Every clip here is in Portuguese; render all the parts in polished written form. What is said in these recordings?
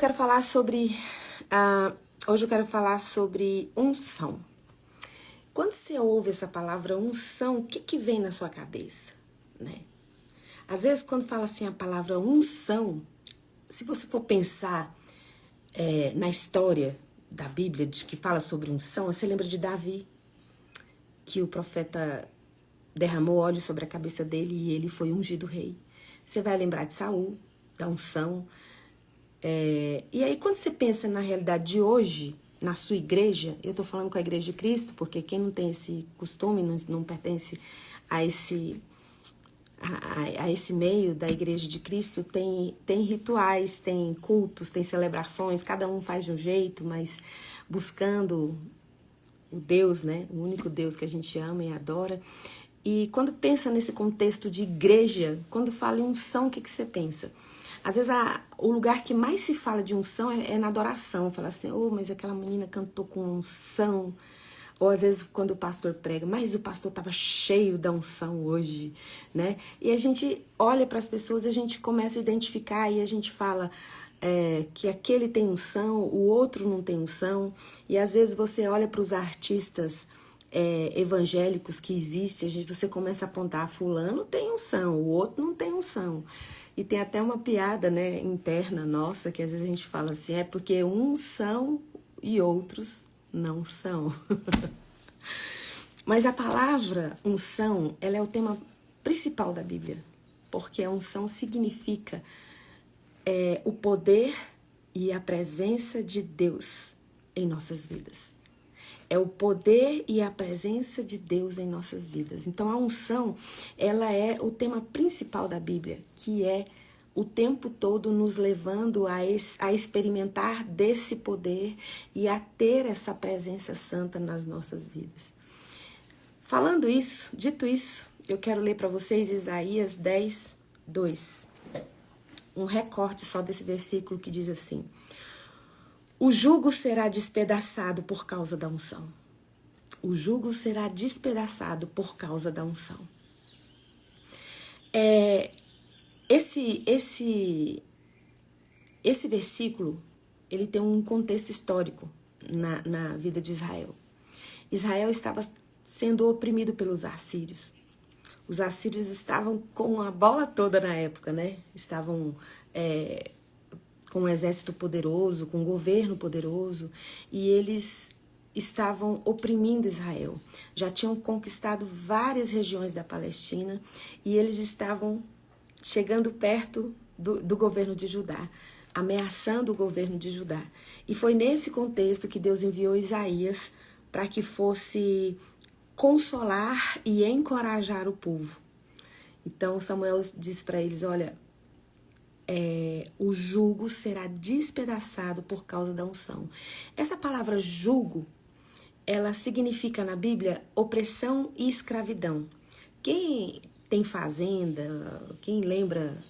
Quero falar sobre hoje eu quero falar sobre unção. Quando você ouve essa palavra unção, o que vem na sua cabeça, né? Às vezes quando fala assim a palavra unção, se você for pensar na história da Bíblia de que fala sobre unção, você lembra de Davi, que o profeta derramou óleo sobre a cabeça dele e ele foi ungido rei. Você vai lembrar de Saul, da unção. E aí quando você pensa na realidade de hoje, na sua igreja, eu tô falando com a Igreja de Cristo, porque quem não tem esse costume, não pertence a esse meio da Igreja de Cristo, tem rituais, tem cultos, tem celebrações, cada um faz de um jeito, mas buscando o Deus, né? O único Deus que a gente ama e adora. E quando pensa nesse contexto de igreja, quando fala em unção, o que você pensa? Às vezes o lugar que mais se fala de unção é na adoração. Fala assim, mas aquela menina cantou com unção. Ou às vezes quando o pastor prega, mas o pastor estava cheio da unção hoje, né? E a gente olha para as pessoas e a gente começa a identificar e a gente fala que aquele tem unção, o outro não tem unção. E às vezes você olha para os artistas evangélicos que existem, você começa a apontar, fulano tem unção, o outro não tem unção. E tem até uma piada, né, interna nossa, que às vezes a gente fala assim, é porque uns são e outros não são. Mas a palavra unção, ela é o tema principal da Bíblia, porque a unção significa o poder e a presença de Deus em nossas vidas. É o poder e a presença de Deus em nossas vidas. Então a unção, ela é o tema principal da Bíblia, que é o tempo todo nos levando a experimentar desse poder e a ter essa presença santa nas nossas vidas. Falando isso, dito isso, eu quero ler para vocês Isaías 10, 2. Um recorte só desse versículo que diz assim: o jugo será despedaçado por causa da unção. O jugo será despedaçado por causa da unção. Esse versículo, ele tem um contexto histórico na vida de Israel. Israel estava sendo oprimido pelos assírios. Os assírios estavam com a bola toda na época, né? Estavam com um exército poderoso, com um governo poderoso, e eles estavam oprimindo Israel. Já tinham conquistado várias regiões da Palestina e eles estavam chegando perto do governo de Judá, ameaçando o governo de Judá. E foi nesse contexto que Deus enviou Isaías para que fosse consolar e encorajar o povo. Então Samuel disse para eles, olha, o jugo será despedaçado por causa da unção. Essa palavra jugo, ela significa na Bíblia opressão e escravidão. Quem tem fazenda, quem lembra,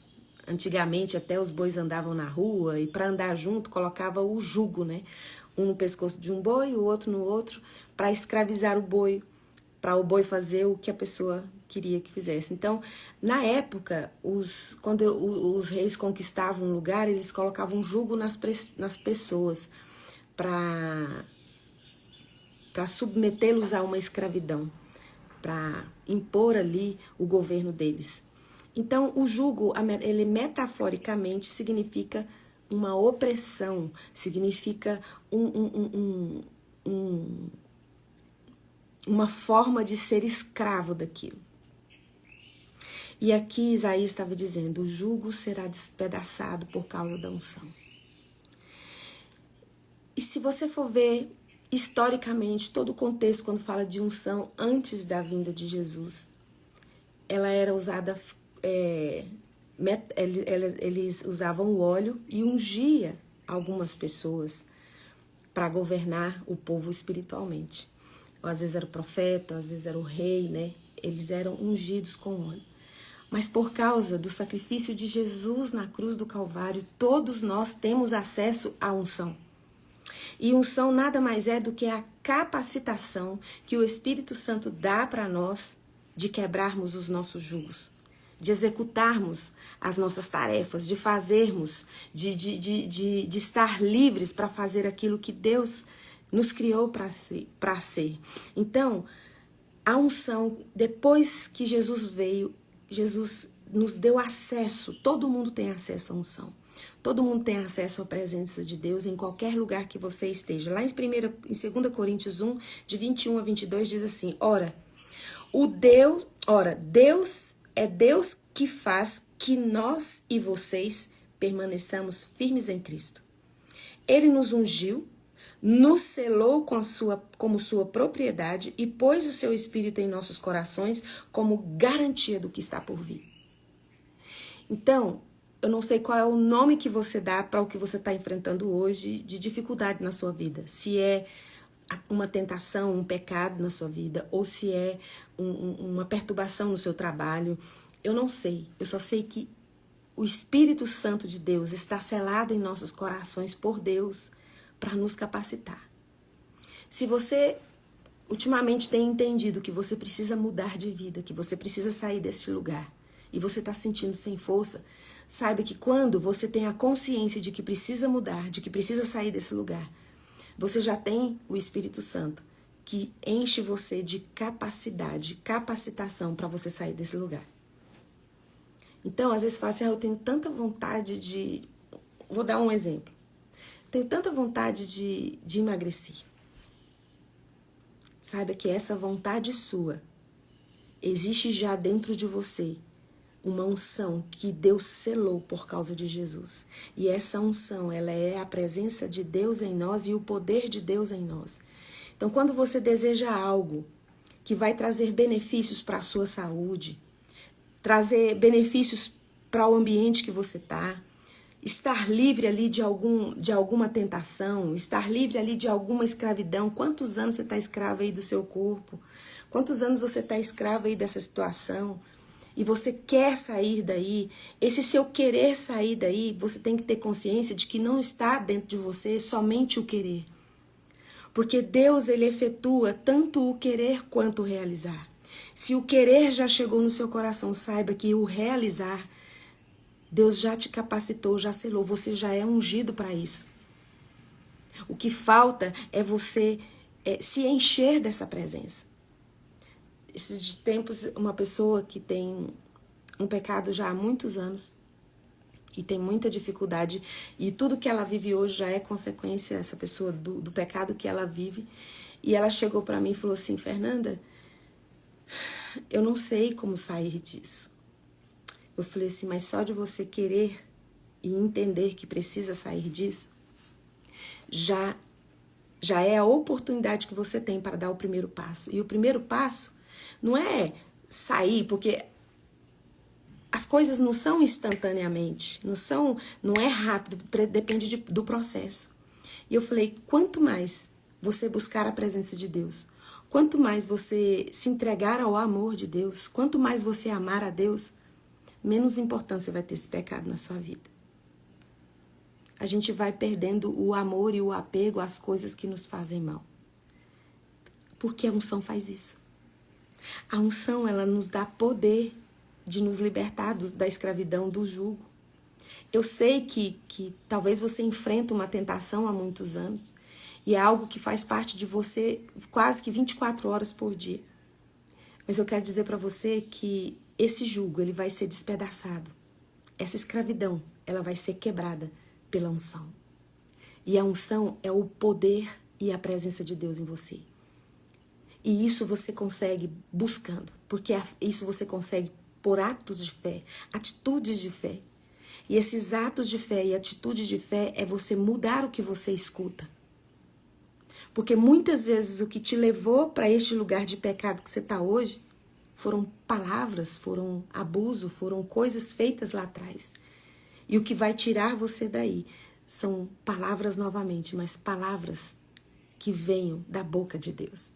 antigamente até os bois andavam na rua e para andar junto colocava o jugo, né? Um no pescoço de um boi, o outro no outro, para escravizar o boi, para o boi fazer o que a pessoa queria que fizesse. Então, na época, quando os reis conquistavam um lugar, eles colocavam um jugo nas pessoas para submetê-los a uma escravidão, para impor ali o governo deles. Então, o jugo, ele metaforicamente significa uma opressão, significa uma forma de ser escravo daquilo. E aqui Isaías estava dizendo, o jugo será despedaçado por causa da unção. E se você for ver historicamente todo o contexto quando fala de unção antes da vinda de Jesus, ela era usada, eles usavam o óleo e ungia algumas pessoas para governar o povo espiritualmente. Ou às vezes era o profeta, às vezes era o rei, né? Eles eram ungidos com óleo. Mas por causa do sacrifício de Jesus na cruz do Calvário, todos nós temos acesso à unção. E unção nada mais é do que a capacitação que o Espírito Santo dá para nós de quebrarmos os nossos jugos, de executarmos as nossas tarefas, de fazermos, de estar livres para fazer aquilo que Deus nos criou para ser. Então, a unção, depois que Jesus veio, Jesus nos deu acesso, todo mundo tem acesso à unção. Todo mundo tem acesso à presença de Deus em qualquer lugar que você esteja. Lá em 2 Coríntios 1, de 21 a 22, diz assim: Deus é Deus que faz que nós e vocês permaneçamos firmes em Cristo. Ele nos ungiu, nos selou como sua propriedade e pôs o seu Espírito em nossos corações como garantia do que está por vir. Então, eu não sei qual é o nome que você dá para o que você está enfrentando hoje de dificuldade na sua vida. Se é uma tentação, um pecado na sua vida, ou se é uma perturbação no seu trabalho. Eu não sei. Eu só sei que o Espírito Santo de Deus está selado em nossos corações por Deus para nos capacitar. Se você ultimamente tem entendido que você precisa mudar de vida, que você precisa sair desse lugar, e você está se sentindo sem força, saiba que quando você tem a consciência de que precisa mudar, de que precisa sair desse lugar, você já tem o Espírito Santo que enche você de capacidade, capacitação para você sair desse lugar. Então, às vezes fala assim, eu tenho tanta vontade de... Vou dar um exemplo. Tenho tanta vontade de emagrecer. Saiba que essa vontade sua existe já dentro de você. Uma unção que Deus selou por causa de Jesus. E essa unção, ela é a presença de Deus em nós e o poder de Deus em nós. Então, quando você deseja algo que vai trazer benefícios para a sua saúde, trazer benefícios para o ambiente que você está, estar livre ali de alguma tentação, estar livre ali de alguma escravidão. Quantos anos você está escravo aí do seu corpo? Quantos anos você está escravo aí dessa situação? E você quer sair daí, esse seu querer sair daí, você tem que ter consciência de que não está dentro de você somente o querer. Porque Deus, ele efetua tanto o querer quanto o realizar. Se o querer já chegou no seu coração, saiba que o realizar, Deus já te capacitou, já selou, você já é ungido para isso. O que falta é você se encher dessa presença. Esses tempos, uma pessoa que tem um pecado já há muitos anos e tem muita dificuldade, e tudo que ela vive hoje já é consequência, essa pessoa, do pecado que ela vive, e ela chegou para mim e falou assim: Fernanda, eu não sei como sair disso. Eu falei assim, mas só de você querer e entender que precisa sair disso, já é a oportunidade que você tem para dar o primeiro passo. E o primeiro passo não é sair, porque as coisas não são instantaneamente, não é rápido, depende do processo. E eu falei, quanto mais você buscar a presença de Deus, quanto mais você se entregar ao amor de Deus, quanto mais você amar a Deus, menos importância vai ter esse pecado na sua vida. A gente vai perdendo o amor e o apego às coisas que nos fazem mal. Porque a unção faz isso. A unção, ela nos dá poder de nos libertar da escravidão, do jugo. Eu sei que talvez você enfrenta uma tentação há muitos anos e é algo que faz parte de você quase que 24 horas por dia. Mas eu quero dizer para você que esse jugo, ele vai ser despedaçado. Essa escravidão, ela vai ser quebrada pela unção. E a unção é o poder e a presença de Deus em você. E isso você consegue buscando, porque isso você consegue por atos de fé, atitudes de fé. E esses atos de fé e atitudes de fé é você mudar o que você escuta. Porque muitas vezes o que te levou para este lugar de pecado que você está hoje foram palavras, foram abuso, foram coisas feitas lá atrás. E o que vai tirar você daí são palavras novamente, mas palavras que venham da boca de Deus.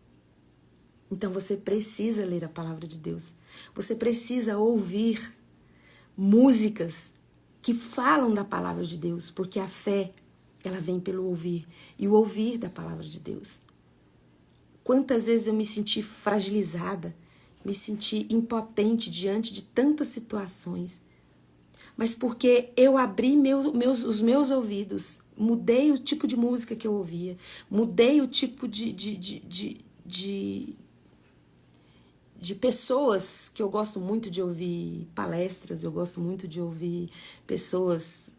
Então você precisa ler a palavra de Deus. Você precisa ouvir músicas que falam da palavra de Deus, porque a fé, ela vem pelo ouvir, e o ouvir da palavra de Deus. Quantas vezes eu me senti fragilizada me senti impotente diante de tantas situações. Mas porque eu abri os meus ouvidos, mudei o tipo de música que eu ouvia, mudei o tipo de pessoas que eu gosto muito de ouvir palestras, eu gosto muito de ouvir pessoas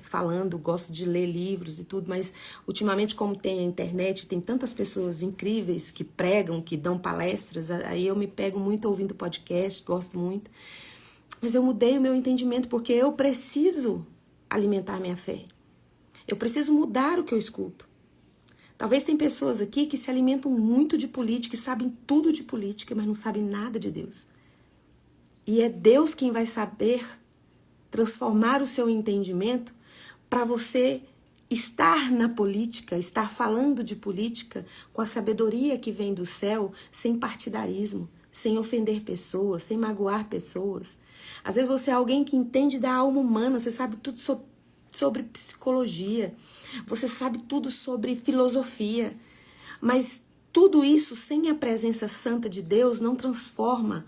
falando, gosto de ler livros e tudo, mas ultimamente, como tem a internet, tem tantas pessoas incríveis que pregam, que dão palestras, aí eu me pego muito ouvindo podcast, gosto muito, mas eu mudei o meu entendimento porque eu preciso alimentar minha fé, eu preciso mudar o que eu escuto. Talvez tem pessoas aqui que se alimentam muito de política e sabem tudo de política, mas não sabem nada de Deus. E é Deus quem vai saber transformar o seu entendimento para você estar na política, estar falando de política com a sabedoria que vem do céu, sem partidarismo, sem ofender pessoas, sem magoar pessoas. Às vezes você é alguém que entende da alma humana, você sabe tudo sobre psicologia, você sabe tudo sobre filosofia, mas tudo isso sem a presença santa de Deus não transforma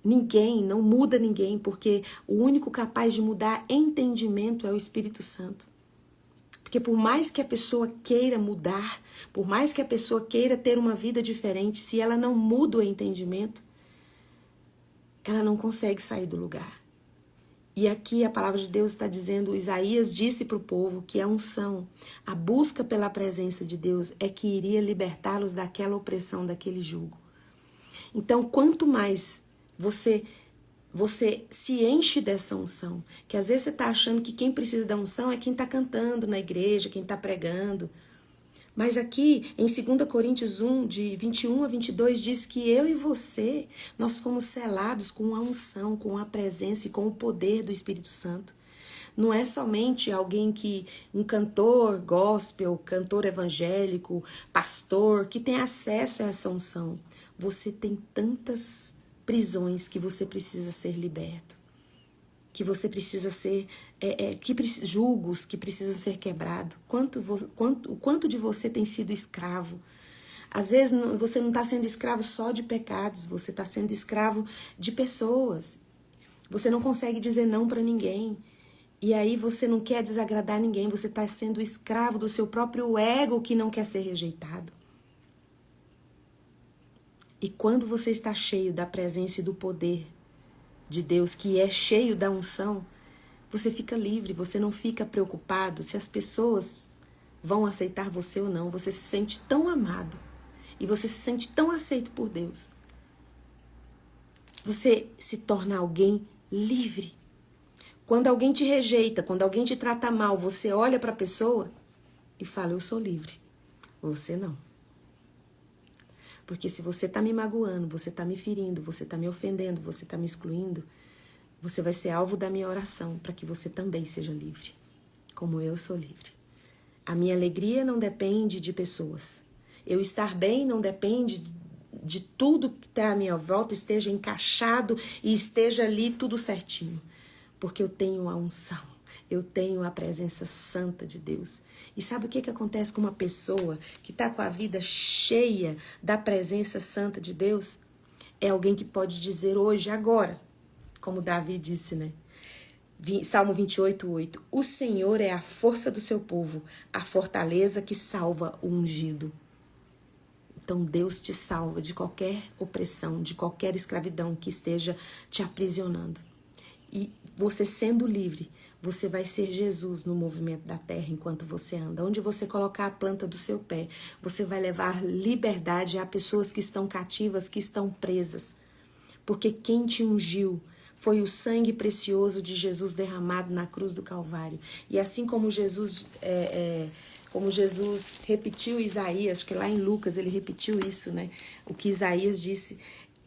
ninguém, não muda ninguém, porque o único capaz de mudar entendimento é o Espírito Santo. Porque por mais que a pessoa queira mudar, por mais que a pessoa queira ter uma vida diferente, se ela não muda o entendimento, ela não consegue sair do lugar. E aqui a palavra de Deus está dizendo, Isaías disse para o povo que a unção, a busca pela presença de Deus é que iria libertá-los daquela opressão, daquele jugo. Então, quanto mais você se enche dessa unção, que às vezes você está achando que quem precisa da unção é quem está cantando na igreja, quem está pregando. Mas aqui em 2 Coríntios 1, de 21 a 22, diz que eu e você, nós fomos selados com a unção, com a presença e com o poder do Espírito Santo. Não é somente alguém um cantor gospel, cantor evangélico, pastor, que tem acesso a essa unção. Você tem tantas prisões que você precisa ser liberto, que você precisa ser, julgos que precisam ser quebrados. O quanto de você tem sido escravo? Às vezes você não está sendo escravo só de pecados, você está sendo escravo de pessoas. Você não consegue dizer não para ninguém. E aí você não quer desagradar ninguém, você está sendo escravo do seu próprio ego que não quer ser rejeitado. E quando você está cheio da presença e do poder de Deus, que é cheio da unção, você fica livre, você não fica preocupado se as pessoas vão aceitar você ou não. Você se sente tão amado e você se sente tão aceito por Deus. Você se torna alguém livre. Quando alguém te rejeita, quando alguém te trata mal, você olha para a pessoa e fala, eu sou livre. Você não. Porque se você está me magoando, você está me ferindo, você está me ofendendo, você está me excluindo, você vai ser alvo da minha oração para que você também seja livre, como eu sou livre. A minha alegria não depende de pessoas. Eu estar bem não depende de tudo que está à minha volta esteja encaixado e esteja ali tudo certinho. Porque eu tenho a unção, eu tenho a presença santa de Deus. E sabe o que acontece com uma pessoa que está com a vida cheia da presença santa de Deus? É alguém que pode dizer hoje, agora, como Davi disse, né? Salmo 28:8. O Senhor é a força do seu povo, a fortaleza que salva o ungido. Então Deus te salva de qualquer opressão, de qualquer escravidão que esteja te aprisionando. E você sendo livre, você vai ser Jesus no movimento da terra enquanto você anda. Onde você colocar a planta do seu pé, você vai levar liberdade a pessoas que estão cativas, que estão presas. Porque quem te ungiu foi o sangue precioso de Jesus derramado na cruz do Calvário. E assim como Jesus repetiu Isaías, que lá em Lucas ele repetiu isso, né? O que Isaías disse: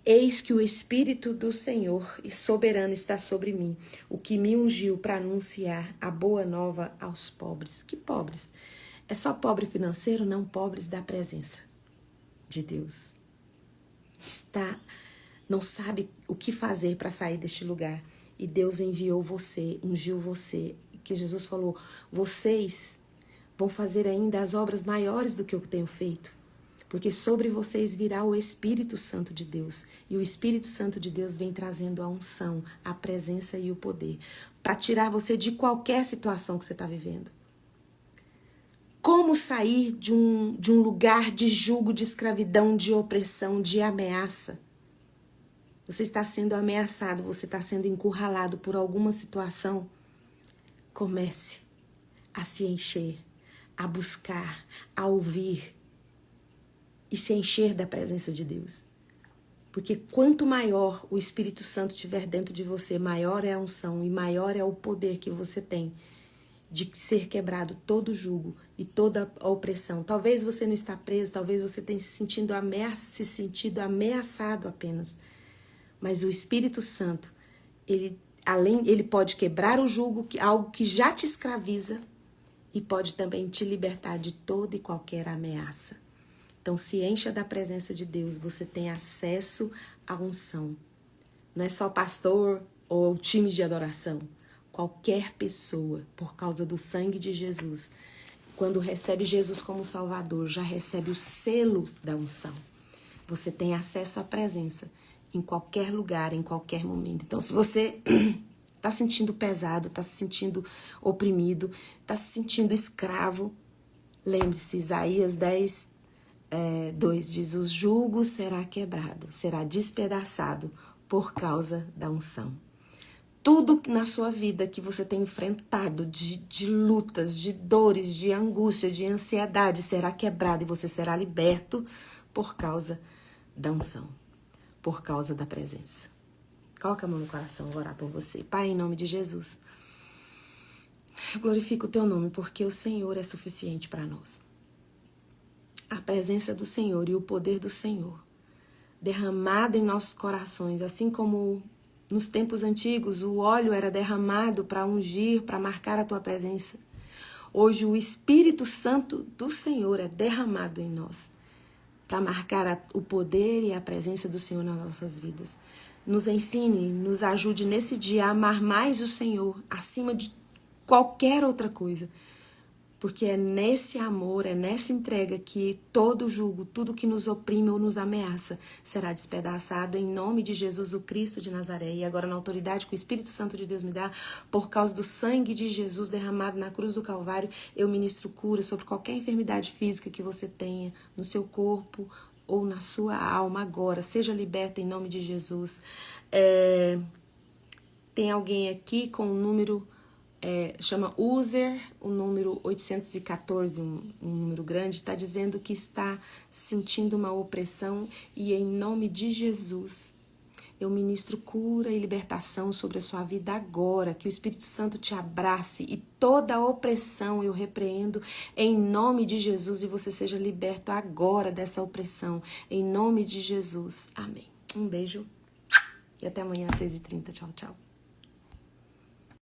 eis que o Espírito do Senhor e soberano está sobre mim, o que me ungiu para anunciar a boa nova aos pobres. Que pobres? É só pobre financeiro? Não, pobres da presença de Deus. Não sabe o que fazer para sair deste lugar. E Deus enviou você, ungiu você. Que Jesus falou, vocês vão fazer ainda as obras maiores do que eu tenho feito. Porque sobre vocês virá o Espírito Santo de Deus. E o Espírito Santo de Deus vem trazendo a unção, a presença e o poder. Para tirar você de qualquer situação que você está vivendo. Como sair de um lugar de jugo, de escravidão, de opressão, de ameaça? Você está sendo ameaçado, você está sendo encurralado por alguma situação. Comece a se encher, a buscar, a ouvir e se encher da presença de Deus. Porque quanto maior o Espírito Santo estiver dentro de você, maior é a unção e maior é o poder que você tem de ser quebrado todo jugo e toda a opressão. Talvez você não está preso, talvez você tenha se sentido ameaçado apenas. Mas o Espírito Santo, ele pode quebrar o jugo, algo que já te escraviza, e pode também te libertar de toda e qualquer ameaça. Então, se encha da presença de Deus, você tem acesso à unção. Não é só pastor ou time de adoração. Qualquer pessoa, por causa do sangue de Jesus, quando recebe Jesus como Salvador, já recebe o selo da unção. Você tem acesso à presença em qualquer lugar, em qualquer momento. Então, se você está se sentindo pesado, está se sentindo oprimido, está se sentindo escravo, lembre-se, Isaías 10, 2 diz: o jugo será quebrado, será despedaçado por causa da unção. Tudo na sua vida que você tem enfrentado de lutas, de dores, de angústia, de ansiedade, será quebrado e você será liberto por causa da unção, por causa da presença. Coloca a mão no coração, vou orar por você. Pai, em nome de Jesus, eu glorifico o teu nome porque o Senhor é suficiente para nós. A presença do Senhor e o poder do Senhor derramado em nossos corações, assim como nos tempos antigos o óleo era derramado para ungir, para marcar a tua presença. Hoje o Espírito Santo do Senhor é derramado em nós para marcar o poder e a presença do Senhor nas nossas vidas. Nos ensine, nos ajude nesse dia a amar mais o Senhor acima de qualquer outra coisa. Porque é nesse amor, é nessa entrega que todo jugo, tudo que nos oprime ou nos ameaça, será despedaçado em nome de Jesus, o Cristo de Nazaré. E agora na autoridade que o Espírito Santo de Deus me dá, por causa do sangue de Jesus derramado na cruz do Calvário, eu ministro cura sobre qualquer enfermidade física que você tenha no seu corpo ou na sua alma agora. Seja liberta em nome de Jesus. Tem alguém aqui com o número... chama user, o número 814, um número grande, está dizendo que está sentindo uma opressão e em nome de Jesus eu ministro cura e libertação sobre a sua vida agora, que o Espírito Santo te abrace e toda a opressão eu repreendo em nome de Jesus e você seja liberto agora dessa opressão, em nome de Jesus. Amém. Um beijo e até amanhã às 6h30. Tchau, tchau.